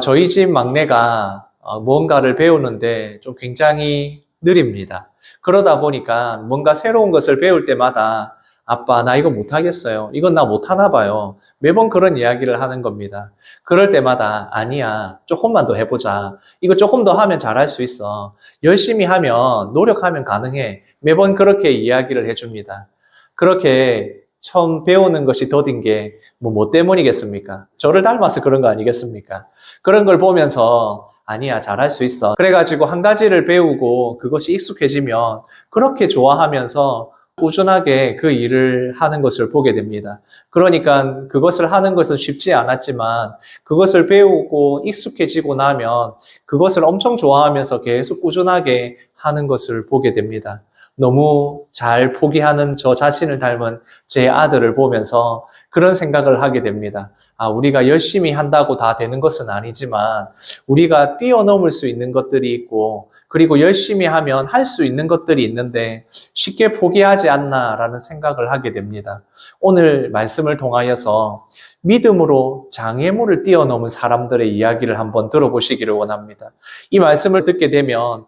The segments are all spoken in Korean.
저희 집 막내가 뭔가를 배우는데 좀 굉장히 느립니다. 그러다 보니까 뭔가 새로운 것을 배울 때마다 아빠, 나 이거 못하겠어요. 이건 나 못하나 봐요. 매번 그런 이야기를 하는 겁니다. 그럴 때마다 아니야. 조금만 더 해보자. 이거 조금 더 하면 잘할 수 있어. 열심히 하면, 노력하면 가능해. 매번 그렇게 이야기를 해줍니다. 그렇게 처음 배우는 것이 더딘 게 뭐 때문이겠습니까? 저를 닮아서 그런 거 아니겠습니까? 그런 걸 보면서 아니야, 잘할 수 있어. 그래가지고 한 가지를 배우고 그것이 익숙해지면 그렇게 좋아하면서 꾸준하게 그 일을 하는 것을 보게 됩니다. 그러니까 그것을 하는 것은 쉽지 않았지만 그것을 배우고 익숙해지고 나면 그것을 엄청 좋아하면서 계속 꾸준하게 하는 것을 보게 됩니다. 너무 잘 포기하는 저 자신을 닮은 제 아들을 보면서 그런 생각을 하게 됩니다. 우리가 열심히 한다고 다 되는 것은 아니지만 우리가 뛰어넘을 수 있는 것들이 있고 그리고 열심히 하면 할 수 있는 것들이 있는데 쉽게 포기하지 않나라는 생각을 하게 됩니다. 오늘 말씀을 통하여서 믿음으로 장애물을 뛰어넘은 사람들의 이야기를 한번 들어보시기를 원합니다. 이 말씀을 듣게 되면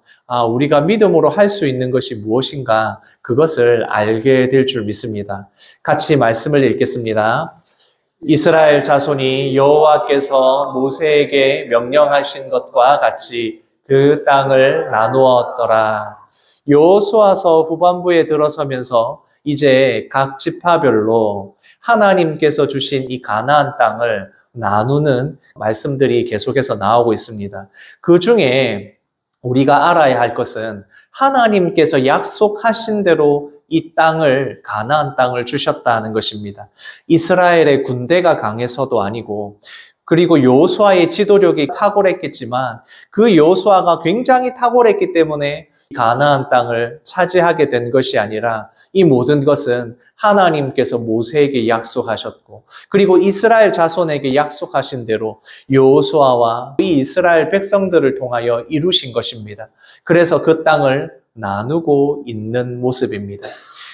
우리가 믿음으로 할 수 있는 것이 무엇인가 그것을 알게 될 줄 믿습니다. 같이 말씀을 읽겠습니다. 이스라엘 자손이 여호와께서 모세에게 명령하신 것과 같이 그 땅을 나누었더라. 여호수아서 후반부에 들어서면서 이제 각 지파별로 하나님께서 주신 이 가나안 땅을 나누는 말씀들이 계속해서 나오고 있습니다. 그 중에 우리가 알아야 할 것은 하나님께서 약속하신 대로 이 땅을, 가나안 땅을 주셨다는 것입니다. 이스라엘의 군대가 강해서도 아니고, 그리고 여호수아의 지도력이 탁월했겠지만 그 여호수아가 굉장히 탁월했기 때문에 가나안 땅을 차지하게 된 것이 아니라 이 모든 것은 하나님께서 모세에게 약속하셨고 그리고 이스라엘 자손에게 약속하신 대로 여호수아와 이 이스라엘 백성들을 통하여 이루신 것입니다. 그래서 그 땅을 나누고 있는 모습입니다.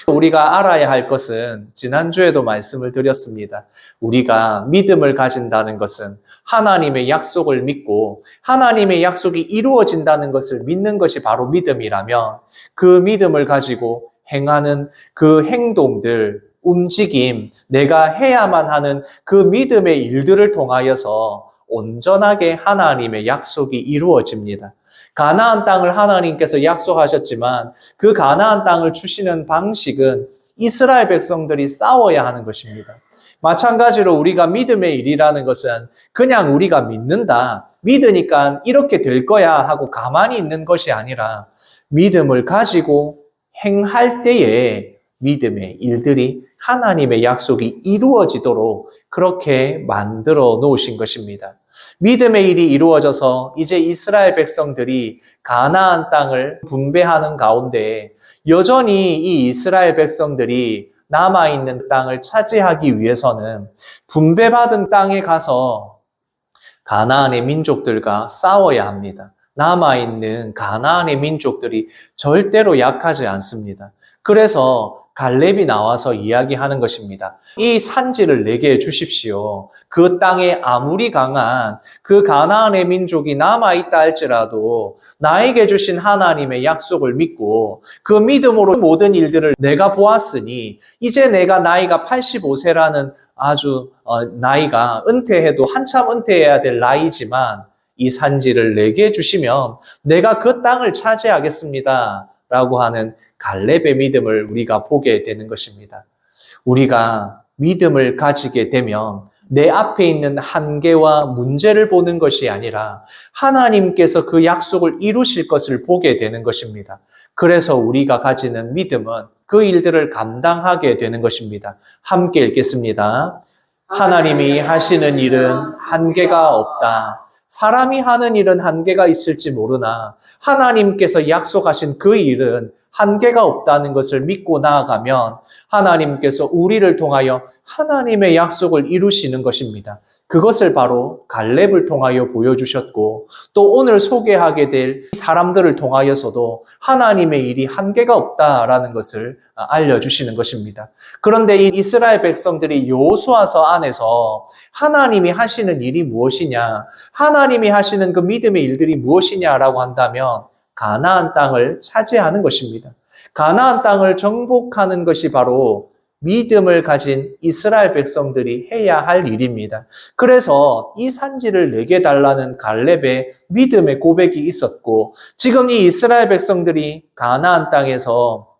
우리가 알아야 할 것은 지난주에도 말씀을 드렸습니다. 우리가 믿음을 가진다는 것은 하나님의 약속을 믿고 하나님의 약속이 이루어진다는 것을 믿는 것이 바로 믿음이라면 그 믿음을 가지고 행하는 그 행동들, 움직임, 내가 해야만 하는 그 믿음의 일들을 통하여서 온전하게 하나님의 약속이 이루어집니다. 가나안 땅을 하나님께서 약속하셨지만 그 가나안 땅을 주시는 방식은 이스라엘 백성들이 싸워야 하는 것입니다. 마찬가지로 우리가 믿음의 일이라는 것은 그냥 우리가 믿는다, 믿으니까 이렇게 될 거야 하고 가만히 있는 것이 아니라 믿음을 가지고 행할 때에 믿음의 일들이 하나님의 약속이 이루어지도록 그렇게 만들어 놓으신 것입니다. 믿음의 일이 이루어져서 이제 이스라엘 백성들이 가나안 땅을 분배하는 가운데 여전히 이 이스라엘 백성들이 남아있는 땅을 차지하기 위해서는 분배받은 땅에 가서 가나안의 민족들과 싸워야 합니다. 남아있는 가나안의 민족들이 절대로 약하지 않습니다. 그래서 갈렙이 나와서 이야기하는 것입니다. 이 산지를 내게 주십시오. 그 땅에 아무리 강한 그 가나안의 민족이 남아있다 할지라도 나에게 주신 하나님의 약속을 믿고 그 믿음으로 모든 일들을 내가 보았으니 이제 내가 나이가 85세라는 아주 나이가 은퇴해도 한참 은퇴해야 될 나이지만 이 산지를 내게 주시면 내가 그 땅을 차지하겠습니다. 라고 하는 갈렙의 믿음을 우리가 보게 되는 것입니다. 우리가 믿음을 가지게 되면 내 앞에 있는 한계와 문제를 보는 것이 아니라 하나님께서 그 약속을 이루실 것을 보게 되는 것입니다. 그래서 우리가 가지는 믿음은 그 일들을 감당하게 되는 것입니다. 함께 읽겠습니다. 하나님이 하시는 일은 한계가 없다. 사람이 하는 일은 한계가 있을지 모르나 하나님께서 약속하신 그 일은 한계가 없다는 것을 믿고 나아가면 하나님께서 우리를 통하여 하나님의 약속을 이루시는 것입니다. 그것을 바로 갈렙을 통하여 보여주셨고 또 오늘 소개하게 될 사람들을 통하여서도 하나님의 일이 한계가 없다라는 것을 알려주시는 것입니다. 그런데 이 이스라엘 백성들이 여호수아서 안에서 하나님이 하시는 일이 무엇이냐, 하나님이 하시는 그 믿음의 일들이 무엇이냐라고 한다면 가나안 땅을 차지하는 것입니다. 가나안 땅을 정복하는 것이 바로 믿음을 가진 이스라엘 백성들이 해야 할 일입니다. 그래서 이 산지를 내게 달라는 갈렙의 믿음의 고백이 있었고 지금 이 이스라엘 백성들이 가나안 땅에서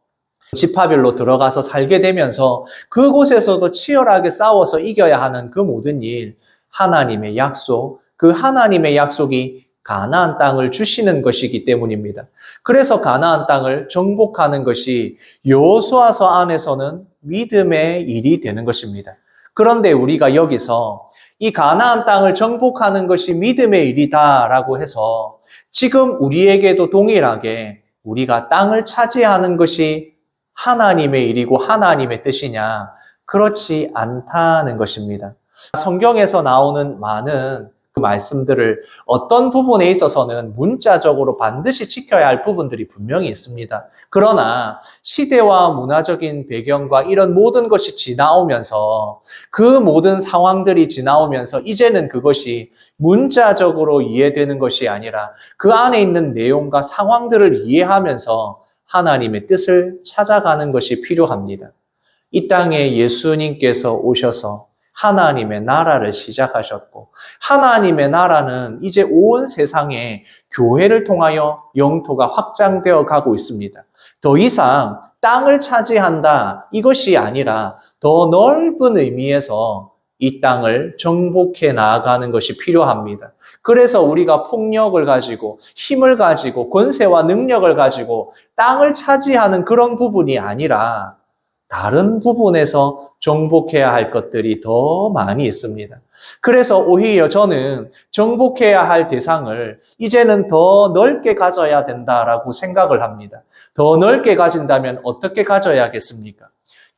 지파별로 들어가서 살게 되면서 그곳에서도 치열하게 싸워서 이겨야 하는 그 모든 일, 하나님의 약속, 그 하나님의 약속이 가나안 땅을 주시는 것이기 때문입니다. 그래서 가나안 땅을 정복하는 것이 여호수아서 안에서는 믿음의 일이 되는 것입니다. 그런데 우리가 여기서 이 가나안 땅을 정복하는 것이 믿음의 일이다라고 해서 지금 우리에게도 동일하게 우리가 땅을 차지하는 것이 하나님의 일이고 하나님의 뜻이냐? 그렇지 않다는 것입니다. 성경에서 나오는 많은 그 말씀들을 어떤 부분에 있어서는 문자적으로 반드시 지켜야 할 부분들이 분명히 있습니다. 그러나 시대와 문화적인 배경과 이런 모든 것이 지나오면서 그 모든 상황들이 지나오면서 이제는 그것이 문자적으로 이해되는 것이 아니라 그 안에 있는 내용과 상황들을 이해하면서 하나님의 뜻을 찾아가는 것이 필요합니다. 이 땅에 예수님께서 오셔서 하나님의 나라를 시작하셨고 하나님의 나라는 이제 온 세상에 교회를 통하여 영토가 확장되어 가고 있습니다. 더 이상 땅을 차지한다 이것이 아니라 더 넓은 의미에서 이 땅을 정복해 나아가는 것이 필요합니다. 그래서 우리가 폭력을 가지고 힘을 가지고 권세와 능력을 가지고 땅을 차지하는 그런 부분이 아니라 다른 부분에서 정복해야 할 것들이 더 많이 있습니다. 그래서 오히려 저는 정복해야 할 대상을 이제는 더 넓게 가져야 된다라고 생각을 합니다. 더 넓게 가진다면 어떻게 가져야겠습니까?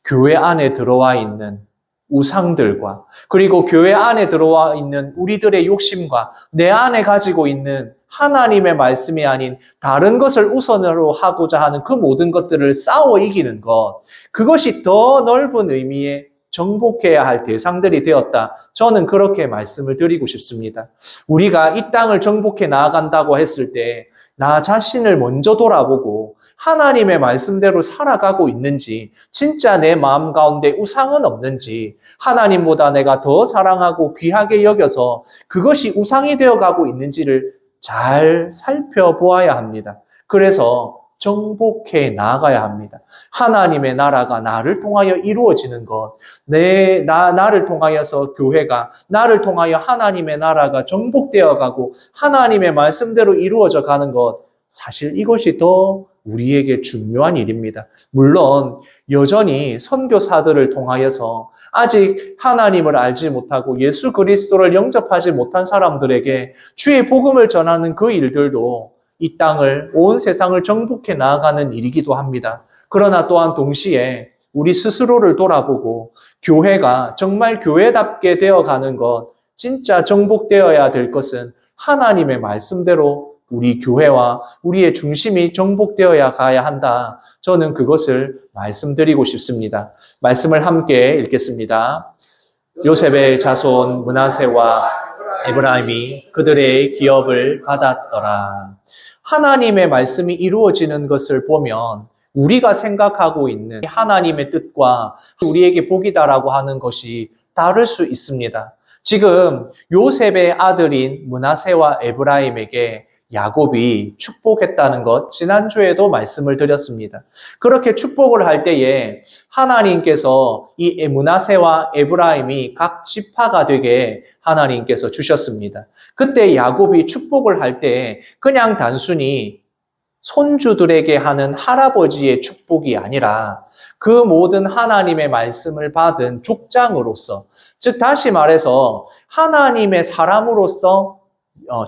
교회 안에 들어와 있는 우상들과 그리고 교회 안에 들어와 있는 우리들의 욕심과 내 안에 가지고 있는 하나님의 말씀이 아닌 다른 것을 우선으로 하고자 하는 그 모든 것들을 싸워 이기는 것, 그것이 더 넓은 의미의 정복해야 할 대상들이 되었다. 저는 그렇게 말씀을 드리고 싶습니다. 우리가 이 땅을 정복해 나아간다고 했을 때 나 자신을 먼저 돌아보고 하나님의 말씀대로 살아가고 있는지, 진짜 내 마음 가운데 우상은 없는지, 하나님보다 내가 더 사랑하고 귀하게 여겨서 그것이 우상이 되어가고 있는지를 잘 살펴보아야 합니다. 그래서 정복해 나아가야 합니다. 하나님의 나라가 나를 통하여 이루어지는 것, 나를 통하여서 교회가, 나를 통하여 하나님의 나라가 정복되어 가고 하나님의 말씀대로 이루어져 가는 것, 사실 이것이 더 우리에게 중요한 일입니다. 물론 여전히 선교사들을 통하여서 아직 하나님을 알지 못하고 예수 그리스도를 영접하지 못한 사람들에게 주의 복음을 전하는 그 일들도 이 땅을, 온 세상을 정복해 나아가는 일이기도 합니다. 그러나 또한 동시에 우리 스스로를 돌아보고 교회가 정말 교회답게 되어가는 것, 진짜 정복되어야 될 것은 하나님의 말씀대로 우리 교회와 우리의 중심이 정복되어야 가야 한다. 저는 그것을 말씀드리고 싶습니다. 말씀을 함께 읽겠습니다. 요셉의 자손 므낫세와 에브라임이 그들의 기업을 받았더라. 하나님의 말씀이 이루어지는 것을 보면 우리가 생각하고 있는 하나님의 뜻과 우리에게 복이다라고 하는 것이 다를 수 있습니다. 지금 요셉의 아들인 므낫세와 에브라임에게 야곱이 축복했다는 것 지난주에도 말씀을 드렸습니다. 그렇게 축복을 할 때에 하나님께서 이 므낫세와 에브라임이 각 지파가 되게 하나님께서 주셨습니다. 그때 야곱이 축복을 할 때 그냥 단순히 손주들에게 하는 할아버지의 축복이 아니라 그 모든 하나님의 말씀을 받은 족장으로서, 즉 다시 말해서 하나님의 사람으로서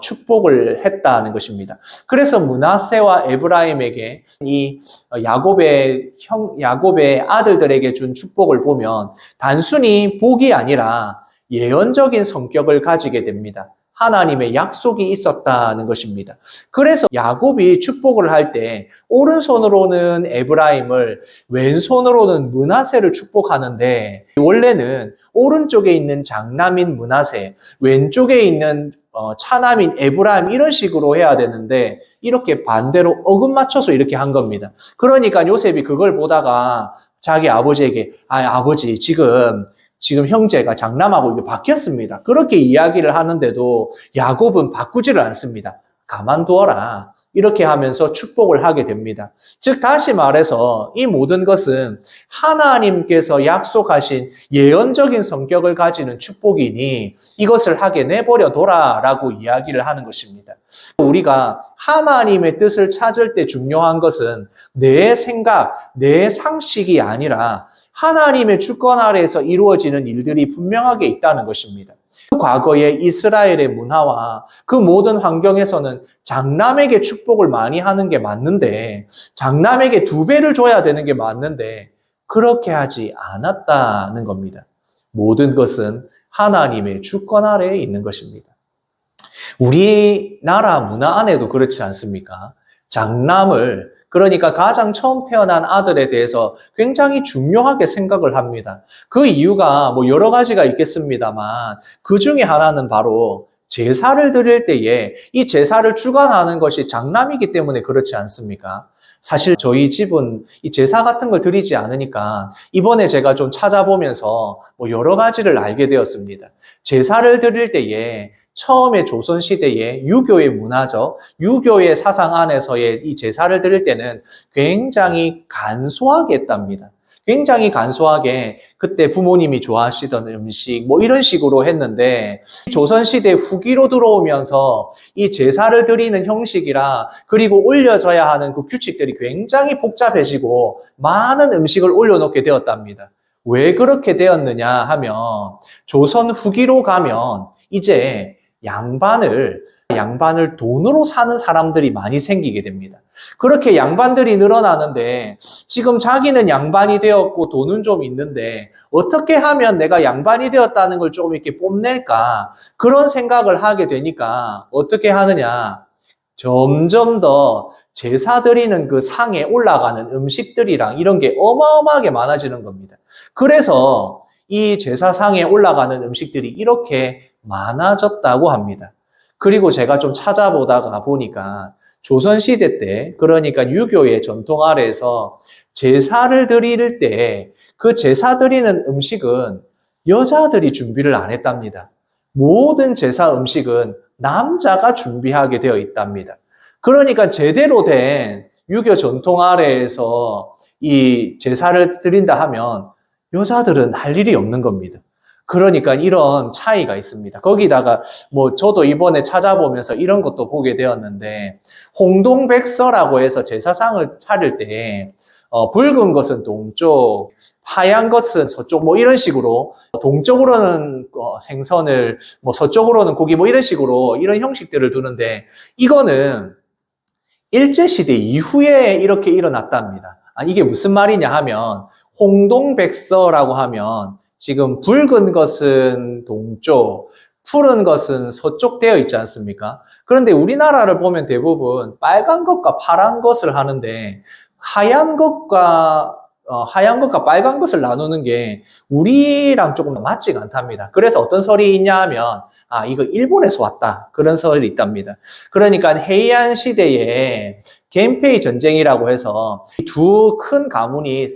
축복을 했다는 것입니다. 그래서 므낫세와 에브라임에게 이 야곱의 아들들에게 준 축복을 보면 단순히 복이 아니라 예언적인 성격을 가지게 됩니다. 하나님의 약속이 있었다는 것입니다. 그래서 야곱이 축복을 할 때 오른손으로는 에브라임을, 왼손으로는 므낫세를 축복하는데, 원래는 오른쪽에 있는 장남인 므낫세, 왼쪽에 있는 차남인 에브라임, 이런 식으로 해야 되는데 이렇게 반대로 어긋 맞춰서 이렇게 한 겁니다. 그러니까 요셉이 그걸 보다가 자기 아버지에게 아버지 지금 형제가 장남하고 이게 바뀌었습니다. 그렇게 이야기를 하는데도 야곱은 바꾸지를 않습니다. 가만두어라. 이렇게 하면서 축복을 하게 됩니다. 즉 다시 말해서 이 모든 것은 하나님께서 약속하신 예언적인 성격을 가지는 축복이니 이것을 하게 내버려 둬라라고 이야기를 하는 것입니다. 우리가 하나님의 뜻을 찾을 때 중요한 것은 내 생각, 내 상식이 아니라 하나님의 주권 아래에서 이루어지는 일들이 분명하게 있다는 것입니다. 과거의 이스라엘의 문화와 그 모든 환경에서는 장남에게 축복을 많이 하는 게 맞는데, 장남에게 2배를 줘야 되는 게 맞는데 그렇게 하지 않았다는 겁니다. 모든 것은 하나님의 주권 아래에 있는 것입니다. 우리나라 문화 안에도 그렇지 않습니까? 장남을, 그러니까 가장 처음 태어난 아들에 대해서 굉장히 중요하게 생각을 합니다. 그 이유가 뭐 여러 가지가 있겠습니다만 그 중에 하나는 바로 제사를 드릴 때에 이 제사를 주관하는 것이 장남이기 때문에 그렇지 않습니까? 사실 저희 집은 이 제사 같은 걸 드리지 않으니까 이번에 제가 좀 찾아보면서 뭐 여러 가지를 알게 되었습니다. 제사를 드릴 때에 처음에 조선시대의 유교의 문화적, 유교의 사상 안에서의 이 제사를 드릴 때는 굉장히 간소하게 했답니다. 굉장히 간소하게 그때 부모님이 좋아하시던 음식 뭐 이런 식으로 했는데, 조선시대 후기로 들어오면서 이 제사를 드리는 형식이라 그리고 올려져야 하는 그 규칙들이 굉장히 복잡해지고 많은 음식을 올려놓게 되었답니다. 왜 그렇게 되었느냐 하면 조선 후기로 가면 이제 양반을 돈으로 사는 사람들이 많이 생기게 됩니다. 그렇게 양반들이 늘어나는데 지금 자기는 양반이 되었고 돈은 좀 있는데 어떻게 하면 내가 양반이 되었다는 걸 조금 이렇게 뽐낼까, 그런 생각을 하게 되니까 어떻게 하느냐, 점점 더 제사 드리는 그 상에 올라가는 음식들이랑 이런 게 어마어마하게 많아지는 겁니다. 그래서 이 제사상에 올라가는 음식들이 이렇게 많아졌다고 합니다. 그리고 제가 좀 찾아보다가 보니까 조선시대 때, 그러니까 유교의 전통 아래에서 제사를 드릴 때 그 제사 드리는 음식은 여자들이 준비를 안 했답니다. 모든 제사 음식은 남자가 준비하게 되어 있답니다. 그러니까 제대로 된 유교 전통 아래에서 이 제사를 드린다 하면 여자들은 할 일이 없는 겁니다. 그러니까 이런 차이가 있습니다. 거기다가 뭐 저도 이번에 찾아보면서 이런 것도 보게 되었는데, 홍동백서라고 해서 제사상을 차릴 때 붉은 것은 동쪽, 하얀 것은 서쪽, 뭐 이런 식으로 동쪽으로는 생선을, 뭐 서쪽으로는 고기, 뭐 이런 식으로 이런 형식들을 두는데, 이거는 일제시대 이후에 이렇게 일어났답니다. 이게 무슨 말이냐 하면, 홍동백서라고 하면 지금 붉은 것은 동쪽, 푸른 것은 서쪽 되어 있지 않습니까? 그런데 우리나라를 보면 대부분 빨간 것과 파란 것을 하는데 하얀 것과 빨간 것을 나누는 게 우리랑 조금 맞지가 않답니다. 그래서 어떤 설이 있냐 하면 이거 일본에서 왔다, 그런 설이 있답니다. 그러니까 헤이안 시대에 겐페이 전쟁이라고 해서 두 큰 가문이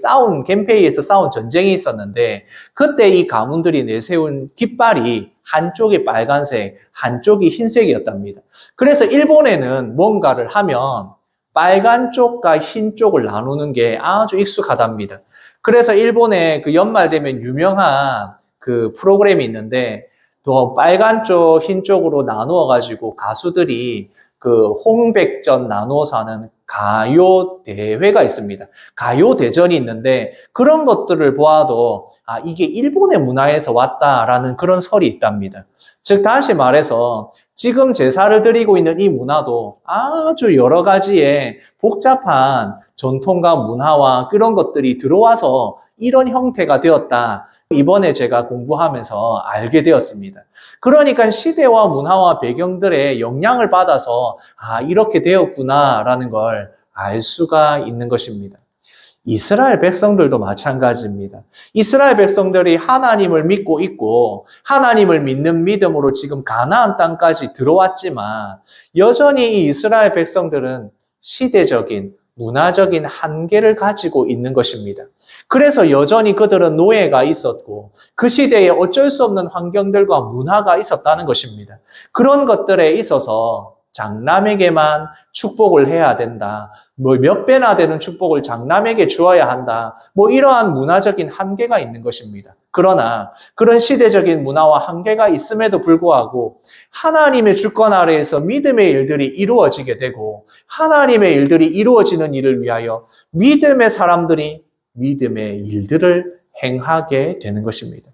겐페이에서 싸운 전쟁이 있었는데, 그때 이 가문들이 내세운 깃발이 한쪽이 빨간색, 한쪽이 흰색이었답니다. 그래서 일본에는 뭔가를 하면 빨간 쪽과 흰 쪽을 나누는 게 아주 익숙하답니다. 그래서 일본에 그 연말 되면 유명한 그 프로그램이 있는데, 또 빨간 쪽, 흰 쪽으로 나누어 가지고 가수들이 그 홍백전 나누어서 하는 가요 대회가 있습니다. 가요 대전이 있는데 그런 것들을 보아도 이게 일본의 문화에서 왔다라는 그런 설이 있답니다. 즉 다시 말해서 지금 제사를 드리고 있는 이 문화도 아주 여러 가지의 복잡한 전통과 문화와 그런 것들이 들어와서 이런 형태가 되었다. 이번에 제가 공부하면서 알게 되었습니다. 그러니까 시대와 문화와 배경들의 영향을 받아서 이렇게 되었구나라는 걸 알 수가 있는 것입니다. 이스라엘 백성들도 마찬가지입니다. 이스라엘 백성들이 하나님을 믿고 있고 하나님을 믿는 믿음으로 지금 가나안 땅까지 들어왔지만 여전히 이 이스라엘 백성들은 시대적인 문화적인 한계를 가지고 있는 것입니다. 그래서 여전히 그들은 노예가 있었고 그 시대에 어쩔 수 없는 환경들과 문화가 있었다는 것입니다. 그런 것들에 있어서 장남에게만 축복을 해야 된다. 몇 배나 되는 축복을 장남에게 주어야 한다. 이러한 문화적인 한계가 있는 것입니다. 그러나 그런 시대적인 문화와 한계가 있음에도 불구하고 하나님의 주권 아래에서 믿음의 일들이 이루어지게 되고 하나님의 일들이 이루어지는 일을 위하여 믿음의 사람들이 믿음의 일들을 행하게 되는 것입니다.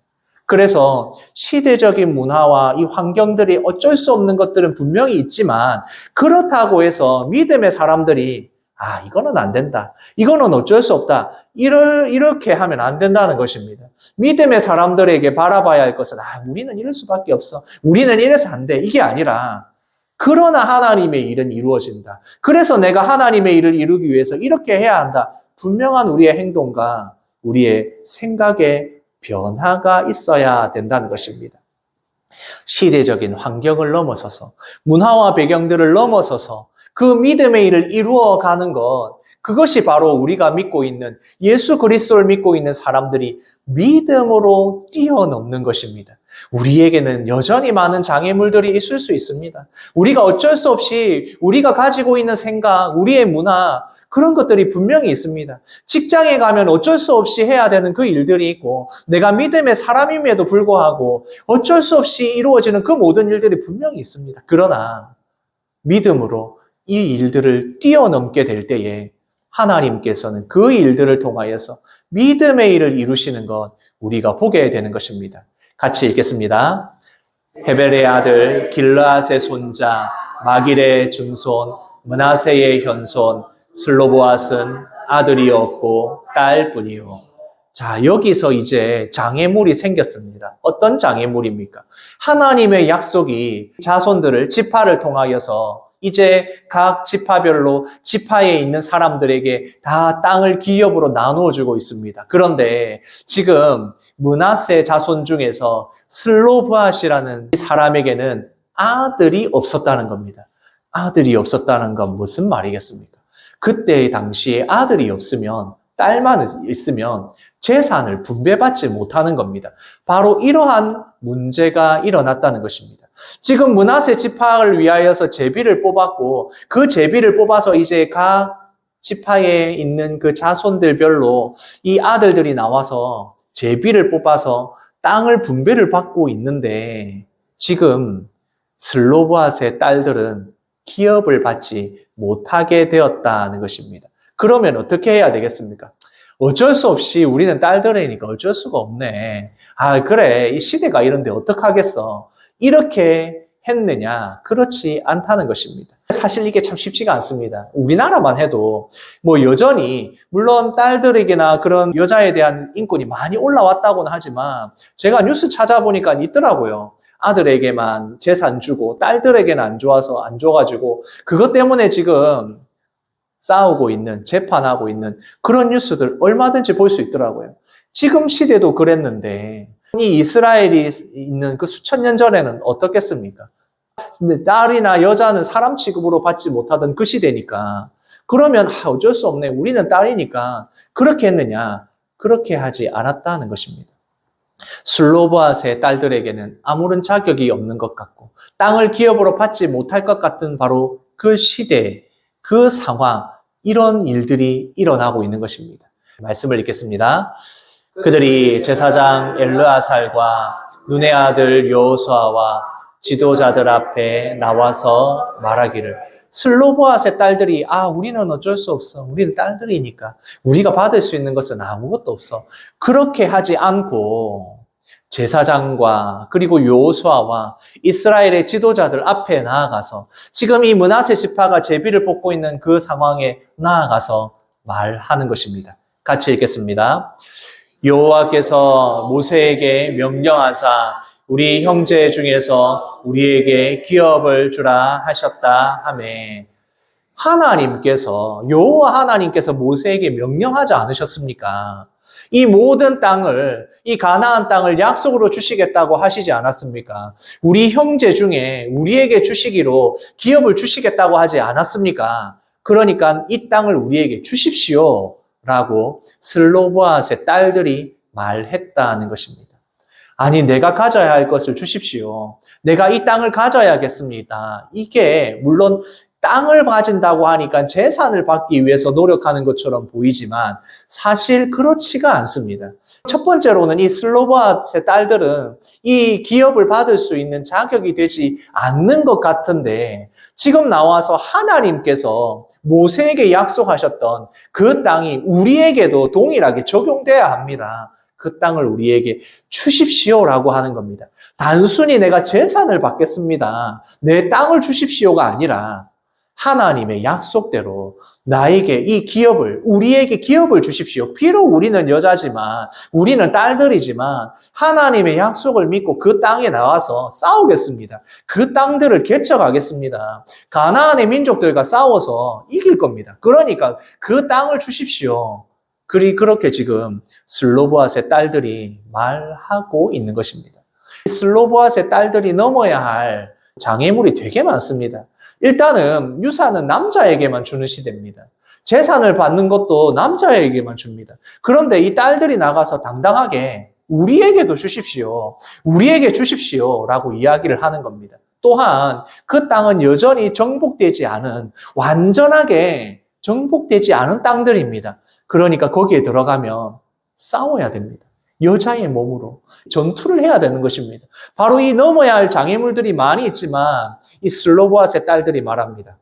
그래서 시대적인 문화와 이 환경들이 어쩔 수 없는 것들은 분명히 있지만 그렇다고 해서 믿음의 사람들이 이거는 안 된다. 이거는 어쩔 수 없다. 이렇게 하면 안 된다는 것입니다. 믿음의 사람들에게 바라봐야 할 것은 우리는 이럴 수밖에 없어. 우리는 이래서 안 돼. 이게 아니라 그러나 하나님의 일은 이루어진다. 그래서 내가 하나님의 일을 이루기 위해서 이렇게 해야 한다. 분명한 우리의 행동과 우리의 생각의 변화가 있어야 된다는 것입니다. 시대적인 환경을 넘어서서 문화와 배경들을 넘어서서 그 믿음의 일을 이루어가는 것, 그것이 바로 우리가 믿고 있는 예수 그리스도를 믿고 있는 사람들이 믿음으로 뛰어넘는 것입니다. 우리에게는 여전히 많은 장애물들이 있을 수 있습니다. 우리가 어쩔 수 없이 우리가 가지고 있는 생각, 우리의 문화, 그런 것들이 분명히 있습니다. 직장에 가면 어쩔 수 없이 해야 되는 그 일들이 있고 내가 믿음의 사람임에도 불구하고 어쩔 수 없이 이루어지는 그 모든 일들이 분명히 있습니다. 그러나 믿음으로 이 일들을 뛰어넘게 될 때에 하나님께서는 그 일들을 통하여서 믿음의 일을 이루시는 것 우리가 보게 되는 것입니다. 같이 읽겠습니다. 헤벨의 아들 길르앗의 손자 마길의 증손 므낫세의 현손 슬로보앗은 아들이 없고 딸뿐이요. 자, 여기서 이제 장애물이 생겼습니다. 어떤 장애물입니까? 하나님의 약속이 자손들을 지파를 통하여서 이제 각 지파별로 지파에 있는 사람들에게 다 땅을 기업으로 나누어 주고 있습니다. 그런데 지금 므낫세 자손 중에서 슬로브앗이라는 사람에게는 아들이 없었다는 겁니다. 아들이 없었다는 건 무슨 말이겠습니까? 그때 당시에 아들이 없으면 딸만 있으면 재산을 분배받지 못하는 겁니다. 바로 이러한 문제가 일어났다는 것입니다. 지금 므낫세 지파를 위하여서 제비를 뽑았고 그 제비를 뽑아서 이제 각 지파에 있는 그 자손들별로 이 아들들이 나와서 제비를 뽑아서 땅을 분배를 받고 있는데 지금 슬로보앗의 딸들은 기업을 받지 못하게 되었다는 것입니다. 그러면 어떻게 해야 되겠습니까? 어쩔 수 없이 우리는 딸들이니까 어쩔 수가 없네. 그래. 이 시대가 이런데 어떡하겠어. 이렇게 했느냐? 그렇지 않다는 것입니다. 사실 이게 참 쉽지가 않습니다. 우리나라만 해도 여전히 물론 딸들에게나 그런 여자에 대한 인권이 많이 올라왔다고는 하지만 제가 뉴스 찾아보니까 있더라고요. 아들에게만 재산 주고 딸들에게는 안 줘가지고 그것 때문에 지금 싸우고 있는, 재판하고 있는 그런 뉴스들 얼마든지 볼 수 있더라고요. 지금 시대도 그랬는데 이 이스라엘이 있는 그 수천 년 전에는 어떻겠습니까? 근데 딸이나 여자는 사람 취급으로 받지 못하던 그 시대니까 그러면 어쩔 수 없네. 우리는 딸이니까 그렇게 했느냐? 그렇게 하지 않았다는 것입니다. 슬로보앗의 딸들에게는 아무런 자격이 없는 것 같고 땅을 기업으로 받지 못할 것 같은 바로 그 시대, 그 상황, 이런 일들이 일어나고 있는 것입니다. 말씀을 읽겠습니다. 그들이 제사장 엘르아살과 눈의 아들 여호수아와 지도자들 앞에 나와서 말하기를 슬로보앗의 딸들이 우리는 어쩔 수 없어. 우리는 딸들이니까. 우리가 받을 수 있는 것은 아무것도 없어. 그렇게 하지 않고 제사장과 그리고 여호수아와 이스라엘의 지도자들 앞에 나아가서 지금 이 므낫세 지파가 제비를 뽑고 있는 그 상황에 나아가서 말하는 것입니다. 같이 읽겠습니다. 여호와께서 모세에게 명령하사 우리 형제 중에서 우리에게 기업을 주라 하셨다 하매, 하나님께서, 여호와 하나님께서 모세에게 명령하지 않으셨습니까? 이 모든 땅을, 이 가나안 땅을 약속으로 주시겠다고 하시지 않았습니까? 우리 형제 중에 우리에게 주시기로 기업을 주시겠다고 하지 않았습니까? 그러니까 이 땅을 우리에게 주십시오 라고 슬로보앗의 딸들이 말했다는 것입니다. 아니, 내가 가져야 할 것을 주십시오. 내가 이 땅을 가져야겠습니다. 이게 물론 땅을 가진다고 하니까 재산을 받기 위해서 노력하는 것처럼 보이지만 사실 그렇지가 않습니다. 첫 번째로는 이 슬로보앗의 딸들은 이 기업을 받을 수 있는 자격이 되지 않는 것 같은데, 지금 나와서 하나님께서 모세에게 약속하셨던 그 땅이 우리에게도 동일하게 적용돼야 합니다. 그 땅을 우리에게 주십시오라고 하는 겁니다. 단순히 내가 재산을 받겠습니다, 내 땅을 주십시오가 아니라 하나님의 약속대로 나에게 이 기업을, 우리에게 기업을 주십시오. 비록 우리는 여자지만, 우리는 딸들이지만 하나님의 약속을 믿고 그 땅에 나와서 싸우겠습니다. 그 땅들을 개척하겠습니다. 가나안의 민족들과 싸워서 이길 겁니다. 그러니까 그 땅을 주십시오. 그렇게 지금 슬로보앗의 딸들이 말하고 있는 것입니다. 슬로보앗의 딸들이 넘어야 할 장애물이 되게 많습니다. 일단은 유산은 남자에게만 주는 시대입니다. 재산을 받는 것도 남자에게만 줍니다. 그런데 이 딸들이 나가서 당당하게 우리에게도 주십시오, 우리에게 주십시오 라고 이야기를 하는 겁니다. 또한 그 땅은 여전히 정복되지 않은, 완전하게 정복되지 않은 땅들입니다. 그러니까 거기에 들어가면 싸워야 됩니다. 여자의 몸으로 전투를 해야 되는 것입니다. 바로 이 넘어야 할 장애물들이 많이 있지만 이 슬로보앗의 딸들이 말합니다.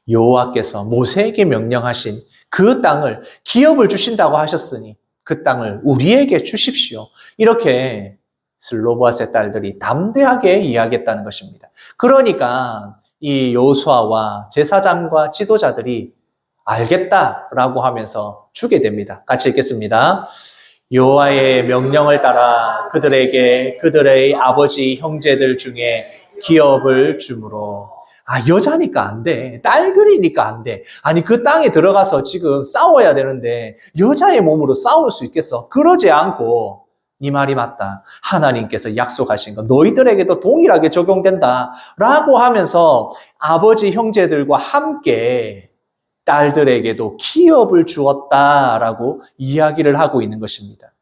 여호와께서 모세에게 명령하신 그 땅을, 기업을 주신다고 하셨으니 그 땅을 우리에게 주십시오. 이렇게 슬로보앗의 딸들이 담대하게 이야기했다는 것입니다. 그러니까 이 여호수아와 제사장과 지도자들이 알겠다라고 하면서 주게 됩니다. 같이 읽겠습니다. 여호와의 명령을 따라 그들에게 그들의 아버지 형제들 중에 기업을 주므로. 여자니까 안 돼. 딸들이니까 안 돼. 아니, 그 땅에 들어가서 지금 싸워야 되는데 여자의 몸으로 싸울 수 있겠어? 그러지 않고, 네 말이 맞다, 하나님께서 약속하신 거 너희들에게도 동일하게 적용된다 라고 하면서 아버지 형제들과 함께 딸들에게도 기업을 주었다라고 이야기를 하고 있는 것입니다.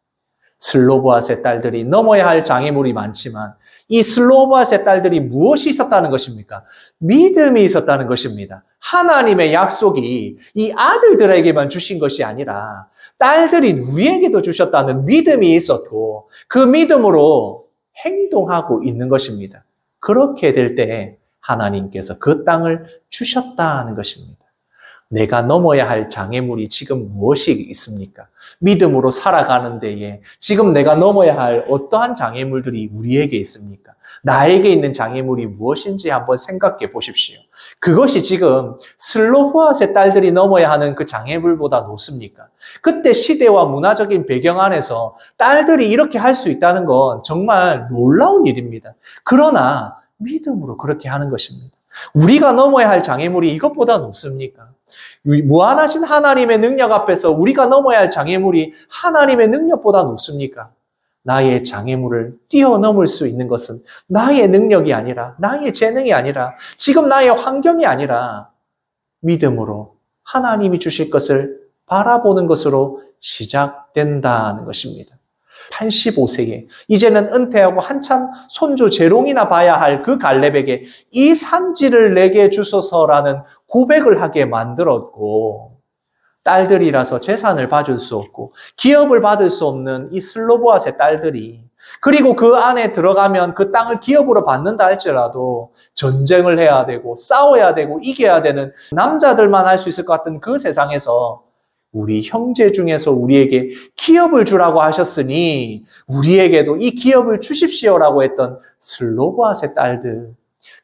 슬로보앗의 딸들이 넘어야 할 장애물이 많지만 이 슬로보앗의 딸들이 무엇이 있었다는 것입니까? 믿음이 있었다는 것입니다. 하나님의 약속이 이 아들들에게만 주신 것이 아니라 딸들이 우리에게도 주셨다는 믿음이 있었고, 그 믿음으로 행동하고 있는 것입니다. 그렇게 될 때 하나님께서 그 땅을 주셨다는 것입니다. 내가 넘어야 할 장애물이 지금 무엇이 있습니까? 믿음으로 살아가는 데에 지금 내가 넘어야 할 어떠한 장애물들이 우리에게 있습니까? 나에게 있는 장애물이 무엇인지 한번 생각해 보십시오. 그것이 지금 슬로보앗의 딸들이 넘어야 하는 그 장애물보다 높습니까? 그때 시대와 문화적인 배경 안에서 딸들이 이렇게 할 수 있다는 건 정말 놀라운 일입니다. 그러나 믿음으로 그렇게 하는 것입니다. 우리가 넘어야 할 장애물이 이것보다 높습니까? 무한하신 하나님의 능력 앞에서 우리가 넘어야 할 장애물이 하나님의 능력보다 높습니까? 나의 장애물을 뛰어넘을 수 있는 것은 나의 능력이 아니라, 나의 재능이 아니라, 지금 나의 환경이 아니라 믿음으로 하나님이 주실 것을 바라보는 것으로 시작된다는 것입니다. 85세에 이제는 은퇴하고 한참 손주 재롱이나 봐야 할 그 갈렙에게 이 산지를 내게 주소서라는 고백을 하게 만들었고, 딸들이라서 재산을 받을 수 없고 기업을 받을 수 없는 이 슬로보앗의 딸들이 그리고 그 안에 들어가면 그 땅을 기업으로 받는다 할지라도 전쟁을 해야 되고 싸워야 되고 이겨야 되는 남자들만 할 수 있을 것 같은 그 세상에서 우리 형제 중에서 우리에게 기업을 주라고 하셨으니 우리에게도 이 기업을 주십시오라고 했던 슬로보앗의 딸들,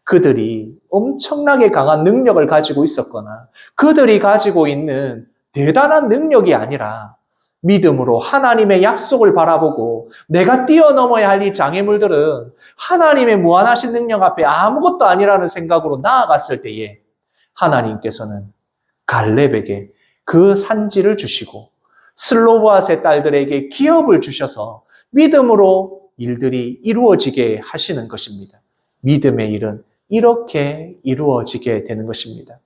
그들이 엄청나게 강한 능력을 가지고 있었거나 그들이 가지고 있는 대단한 능력이 아니라 믿음으로 하나님의 약속을 바라보고 내가 뛰어넘어야 할 이 장애물들은 하나님의 무한하신 능력 앞에 아무것도 아니라는 생각으로 나아갔을 때에 하나님께서는 갈렙에게 그 산지를 주시고 슬로보앗의 딸들에게 기업을 주셔서 믿음으로 일들이 이루어지게 하시는 것입니다. 믿음의 일은 이렇게 이루어지게 되는 것입니다.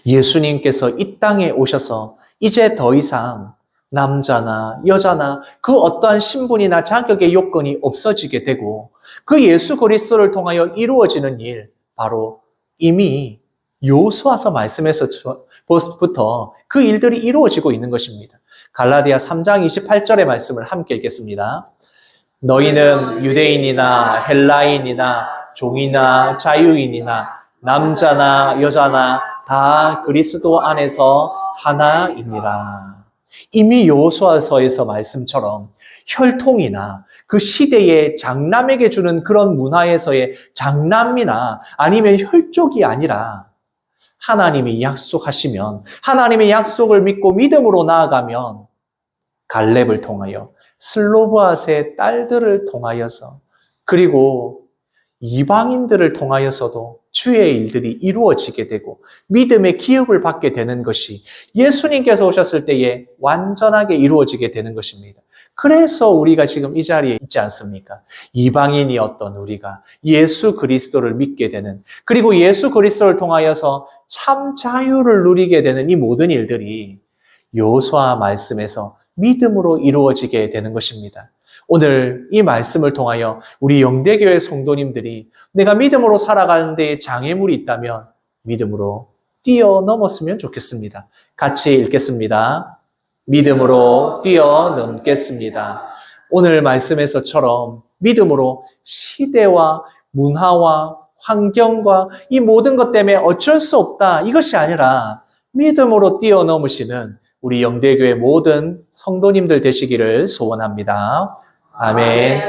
예수님께서 이 땅에 오셔서 이제 더 이상 남자나 여자나 그 어떠한 신분이나 자격의 요건이 없어지게 되고 그 예수 그리스도를 통하여 이루어지는 일, 바로 이미 여호수아서 말씀에서부터 그 일들이 이루어지고 있는 것입니다. 갈라디아 3장 28절의 말씀을 함께 읽겠습니다. 너희는 유대인이나 헬라인이나 종이나 자유인이나 남자나 여자나 다 그리스도 안에서 하나이니라. 이미 여호수아서에서 말씀처럼 혈통이나 그 시대의 장남에게 주는 그런 문화에서의 장남이나 아니면 혈족이 아니라 하나님이 약속하시면 하나님의 약속을 믿고 믿음으로 나아가면 갈렙을 통하여 슬로보앗의 딸들을 통하여서 그리고 이방인들을 통하여서도 주의 일들이 이루어지게 되고 믿음의 기업을 받게 되는 것이 예수님께서 오셨을 때에 완전하게 이루어지게 되는 것입니다. 그래서 우리가 지금 이 자리에 있지 않습니까? 이방인이었던 우리가 예수 그리스도를 믿게 되는, 그리고 예수 그리스도를 통하여서 참 자유를 누리게 되는 이 모든 일들이 여호수아 말씀에서 믿음으로 이루어지게 되는 것입니다. 오늘 이 말씀을 통하여 우리 영대교회 성도님들이 내가 믿음으로 살아가는 데에 장애물이 있다면 믿음으로 뛰어넘었으면 좋겠습니다. 같이 읽겠습니다. 믿음으로 뛰어넘겠습니다. 오늘 말씀에서처럼 믿음으로 시대와 문화와 환경과 이 모든 것 때문에 어쩔 수 없다, 이것이 아니라 믿음으로 뛰어넘으시는 우리 영대교회 모든 성도님들 되시기를 소원합니다. 아멘.